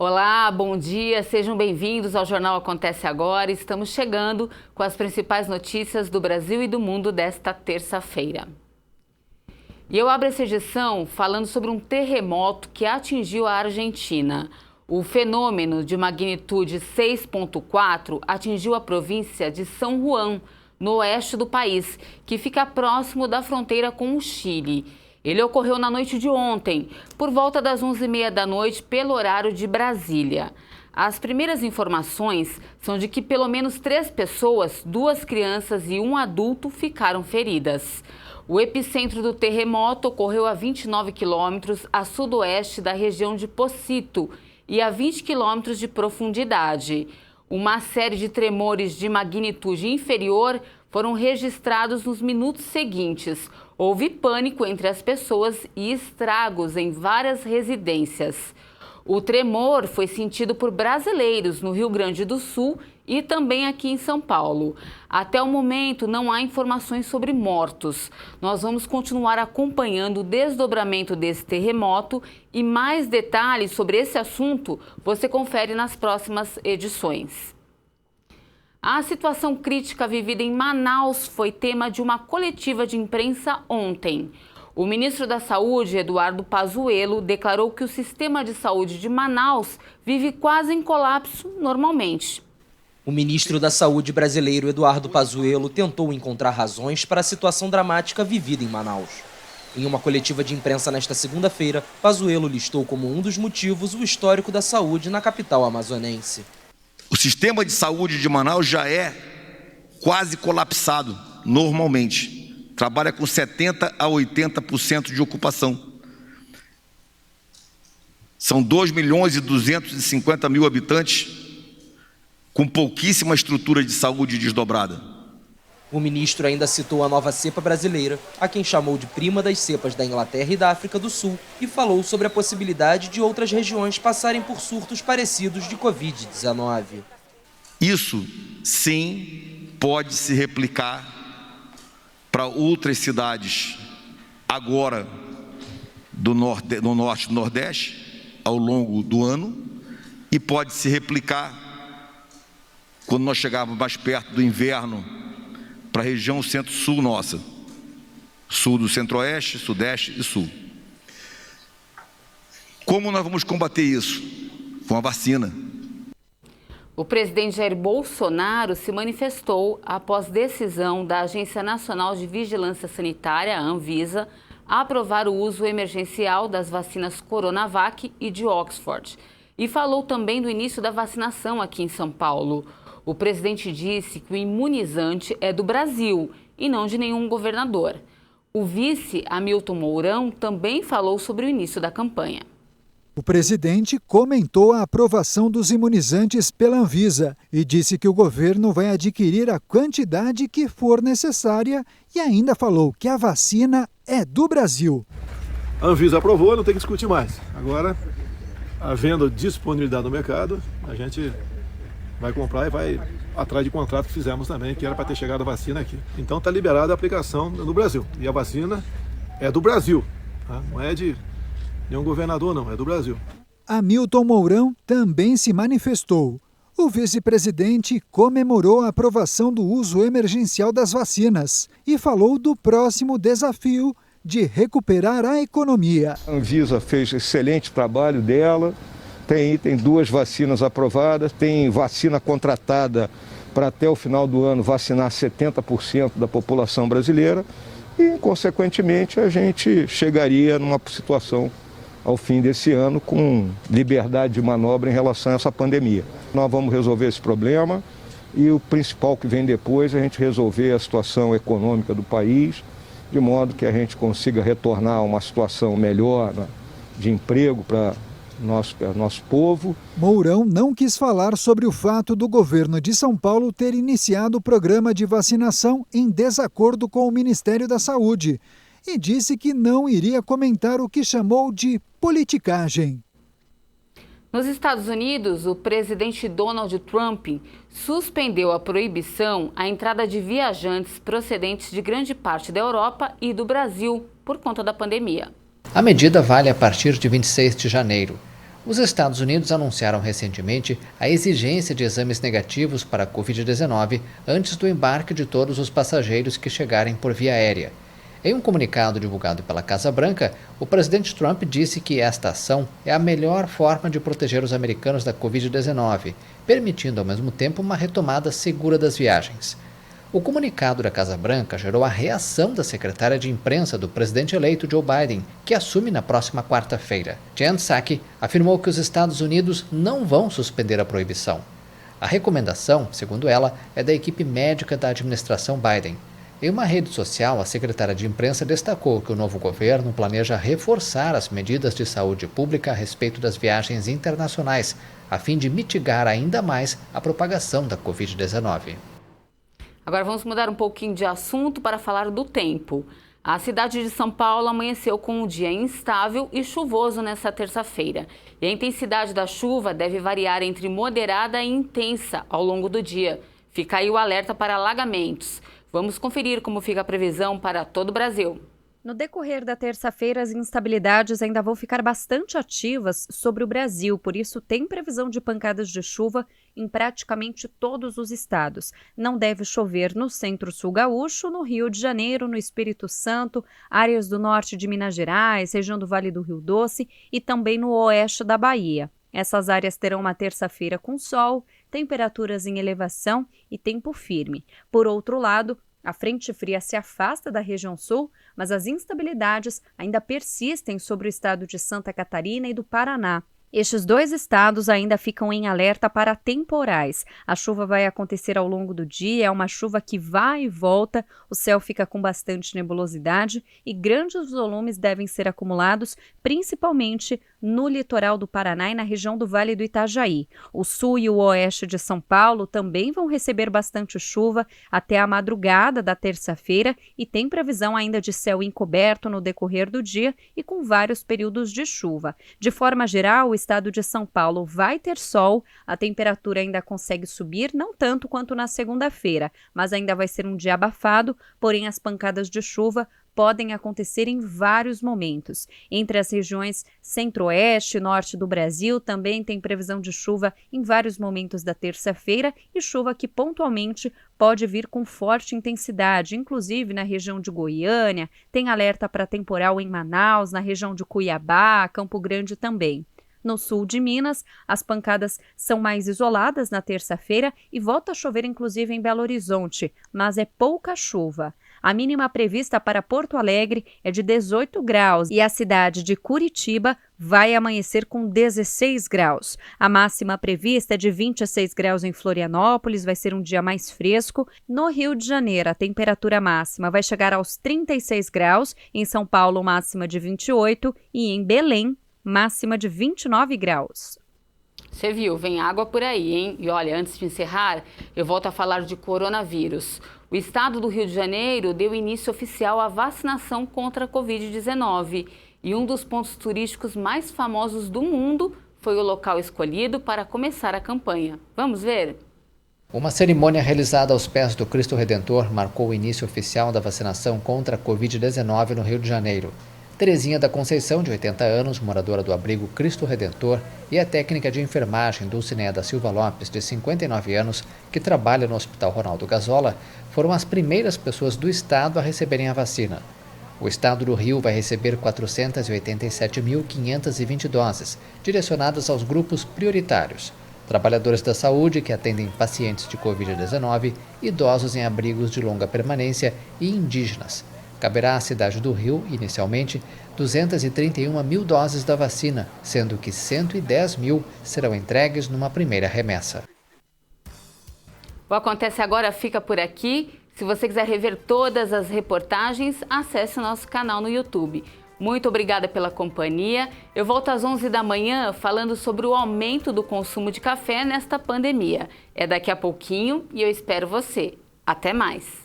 Olá, bom dia, sejam bem-vindos ao Jornal Acontece Agora. Estamos chegando com as principais notícias do Brasil e do mundo desta terça-feira. E eu abro essa edição falando sobre um terremoto que atingiu a Argentina. O fenômeno de magnitude 6,4 atingiu a província de São Juan, no oeste do país, que fica próximo da fronteira com o Chile. Ele ocorreu na noite de ontem, por volta das 11h30 da noite, pelo horário de Brasília. As primeiras informações são de que pelo menos 3 pessoas, 2 crianças e 1 adulto ficaram feridas. O epicentro do terremoto ocorreu a 29 quilômetros a sudoeste da região de Pocito e a 20 quilômetros de profundidade. Uma série de tremores de magnitude inferior foram registrados nos minutos seguintes. Houve pânico entre as pessoas e estragos em várias residências. O tremor foi sentido por brasileiros no Rio Grande do Sul e também aqui em São Paulo. Até o momento, não há informações sobre mortos. Nós vamos continuar acompanhando o desdobramento desse terremoto e mais detalhes sobre esse assunto você confere nas próximas edições. A situação crítica vivida em Manaus foi tema de uma coletiva de imprensa ontem. O ministro da Saúde, Eduardo Pazuello, declarou que o sistema de saúde de Manaus vive quase em colapso normalmente. O ministro da Saúde brasileiro, Eduardo Pazuello, tentou encontrar razões para a situação dramática vivida em Manaus. Em uma coletiva de imprensa nesta segunda-feira, Pazuello listou como um dos motivos o histórico da saúde na capital amazonense. O sistema de saúde de Manaus já é quase colapsado normalmente. Trabalha com 70% a 80% de ocupação. São 2.250.000 habitantes com pouquíssima estrutura de saúde desdobrada. O ministro ainda citou a nova cepa brasileira, a quem chamou de prima das cepas da Inglaterra e da África do Sul, e falou sobre a possibilidade de outras regiões passarem por surtos parecidos de Covid-19. Isso, sim, pode se replicar para outras cidades agora do norte e nordeste ao longo do ano e pode se replicar quando nós chegarmos mais perto do inverno para a região centro-sul nossa, sul do centro-oeste, sudeste e sul. Como nós vamos combater isso? Com a vacina. O presidente Jair Bolsonaro se manifestou após decisão da Agência Nacional de Vigilância Sanitária, a Anvisa, aprovar o uso emergencial das vacinas Coronavac e de Oxford. E falou também do início da vacinação aqui em São Paulo. O presidente disse que o imunizante é do Brasil e não de nenhum governador. O vice, Hamilton Mourão, também falou sobre o início da campanha. O presidente comentou a aprovação dos imunizantes pela Anvisa e disse que o governo vai adquirir a quantidade que for necessária e ainda falou que a vacina é do Brasil. A Anvisa aprovou, não tem que discutir mais. Agora, havendo disponibilidade no mercado, a gente vai comprar e vai atrás de contrato que fizemos também, que era para ter chegado a vacina aqui. Então está liberada a aplicação no Brasil. E a vacina é do Brasil, tá? Não é de nenhum governador, não, é do Brasil. Hamilton Mourão também se manifestou. O vice-presidente comemorou a aprovação do uso emergencial das vacinas e falou do próximo desafio de recuperar a economia. A Anvisa fez excelente trabalho dela. Tem 2 vacinas aprovadas, tem vacina contratada para até o final do ano vacinar 70% da população brasileira e, consequentemente, a gente chegaria numa situação ao fim desse ano com liberdade de manobra em relação a essa pandemia. Nós vamos resolver esse problema e o principal que vem depois é a gente resolver a situação econômica do país, de modo que a gente consiga retornar a uma situação melhor de emprego para nosso povo. Mourão não quis falar sobre o fato do governo de São Paulo ter iniciado o programa de vacinação em desacordo com o Ministério da Saúde e disse que não iria comentar o que chamou de politicagem. Nos Estados Unidos, o presidente Donald Trump suspendeu a proibição à entrada de viajantes procedentes de grande parte da Europa e do Brasil por conta da pandemia. A medida vale a partir de 26 de janeiro. Os Estados Unidos anunciaram recentemente a exigência de exames negativos para a Covid-19 antes do embarque de todos os passageiros que chegarem por via aérea. Em um comunicado divulgado pela Casa Branca, o presidente Trump disse que esta ação é a melhor forma de proteger os americanos da Covid-19, permitindo ao mesmo tempo uma retomada segura das viagens. O comunicado da Casa Branca gerou a reação da secretária de imprensa do presidente eleito Joe Biden, que assume na próxima quarta-feira. Jen Psaki afirmou que os Estados Unidos não vão suspender a proibição. A recomendação, segundo ela, é da equipe médica da administração Biden. Em uma rede social, a secretária de imprensa destacou que o novo governo planeja reforçar as medidas de saúde pública a respeito das viagens internacionais, a fim de mitigar ainda mais a propagação da Covid-19. Agora vamos mudar um pouquinho de assunto para falar do tempo. A cidade de São Paulo amanheceu com um dia instável e chuvoso nesta terça-feira. E a intensidade da chuva deve variar entre moderada e intensa ao longo do dia. Fica aí o alerta para alagamentos. Vamos conferir como fica a previsão para todo o Brasil. No decorrer da terça-feira, as instabilidades ainda vão ficar bastante ativas sobre o Brasil, por isso tem previsão de pancadas de chuva em praticamente todos os estados. Não deve chover no centro-sul gaúcho, no Rio de Janeiro, no Espírito Santo, áreas do norte de Minas Gerais, região do Vale do Rio Doce e também no oeste da Bahia. Essas áreas terão uma terça-feira com sol, temperaturas em elevação e tempo firme. Por outro lado, a frente fria se afasta da região sul, mas as instabilidades ainda persistem sobre o estado de Santa Catarina e do Paraná. Estes dois estados ainda ficam em alerta para temporais. A chuva vai acontecer ao longo do dia, é uma chuva que vai e volta, o céu fica com bastante nebulosidade e grandes volumes devem ser acumulados, principalmente no litoral do Paraná e na região do Vale do Itajaí. O sul e o oeste de São Paulo também vão receber bastante chuva até a madrugada da terça-feira e tem previsão ainda de céu encoberto no decorrer do dia e com vários períodos de chuva. De forma geral, o estado de São Paulo vai ter sol, a temperatura ainda consegue subir, não tanto quanto na segunda-feira, mas ainda vai ser um dia abafado, porém as pancadas de chuva podem acontecer em vários momentos. Entre as regiões centro-oeste e norte do Brasil, também tem previsão de chuva em vários momentos da terça-feira e chuva que pontualmente pode vir com forte intensidade, inclusive na região de Goiânia, tem alerta para temporal em Manaus, na região de Cuiabá, Campo Grande também. No sul de Minas, as pancadas são mais isoladas na terça-feira e volta a chover inclusive em Belo Horizonte, mas é pouca chuva. A mínima prevista para Porto Alegre é de 18 graus e a cidade de Curitiba vai amanhecer com 16 graus. A máxima prevista é de 26 graus em Florianópolis, vai ser um dia mais fresco. No Rio de Janeiro, a temperatura máxima vai chegar aos 36 graus, em São Paulo, máxima de 28 e em Belém, máxima de 29 graus. Você viu, vem água por aí, hein? E olha, antes de encerrar, eu volto a falar de coronavírus. O estado do Rio de Janeiro deu início oficial à vacinação contra a Covid-19 e um dos pontos turísticos mais famosos do mundo foi o local escolhido para começar a campanha. Vamos ver? Uma cerimônia realizada aos pés do Cristo Redentor marcou o início oficial da vacinação contra a Covid-19 no Rio de Janeiro. Terezinha da Conceição, de 80 anos, moradora do abrigo Cristo Redentor, e a técnica de enfermagem Dulcineia da Silva Lopes, de 59 anos, que trabalha no Hospital Ronaldo Gazola, foram as primeiras pessoas do estado a receberem a vacina. O estado do Rio vai receber 487.520 doses, direcionadas aos grupos prioritários: trabalhadores da saúde que atendem pacientes de Covid-19, idosos em abrigos de longa permanência e indígenas. Caberá à cidade do Rio, inicialmente, 231 mil doses da vacina, sendo que 110 mil serão entregues numa primeira remessa. O Acontece Agora fica por aqui. Se você quiser rever todas as reportagens, acesse o nosso canal no YouTube. Muito obrigada pela companhia. Eu volto às 11 da manhã falando sobre o aumento do consumo de café nesta pandemia. É daqui a pouquinho e eu espero você. Até mais!